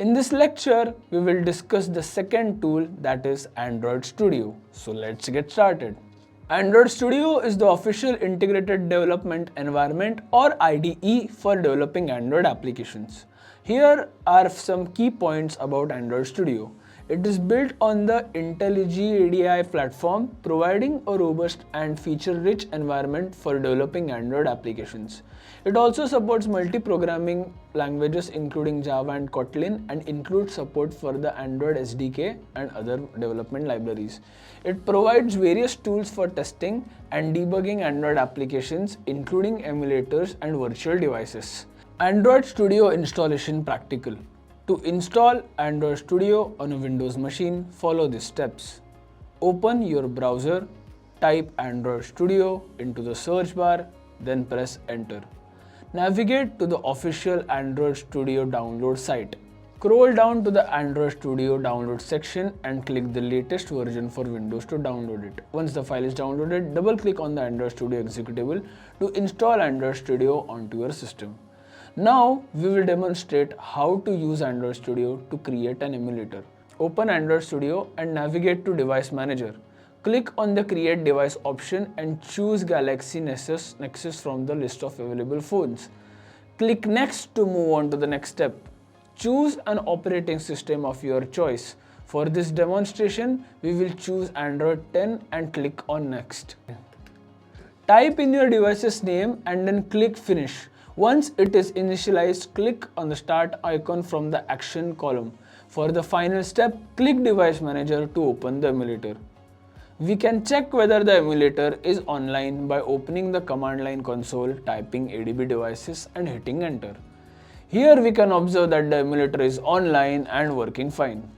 In this lecture, we will discuss the second tool, that is Android Studio. So let's get started. Android Studio is the official integrated development environment or IDE for developing Android applications. Here are some key points about Android Studio. It is built on the IntelliJ IDEA platform, providing a robust and feature-rich environment for developing Android applications. It also supports multi-programming languages including Java and Kotlin, and includes support for the Android SDK and other development libraries. It provides various tools for testing and debugging Android applications, including emulators and virtual devices. Android Studio installation practical. To install Android Studio on a Windows machine, follow these steps. Open your browser, type Android Studio into the search bar, then press enter. Navigate to the official Android Studio download site. Scroll down to the Android Studio download section and click the latest version for Windows to download it. Once the file is downloaded, double-click on the Android Studio executable to install Android Studio onto your system. Now, we will demonstrate how to use Android Studio to create an emulator. Open Android Studio and navigate to Device Manager. Click on the Create Device option and choose Galaxy Nexus from the list of available phones. Click Next to move on to the next step. Choose an operating system of your choice. For this demonstration, we will choose Android 10 and click on Next. Type in your device's name and then click Finish. Once it is initialized, click on the Start icon from the Action column. For the final step, click Device Manager to open the emulator. We can check whether the emulator is online by opening the command line console, typing ADB devices and hitting enter. Here we can observe that the emulator is online and working fine.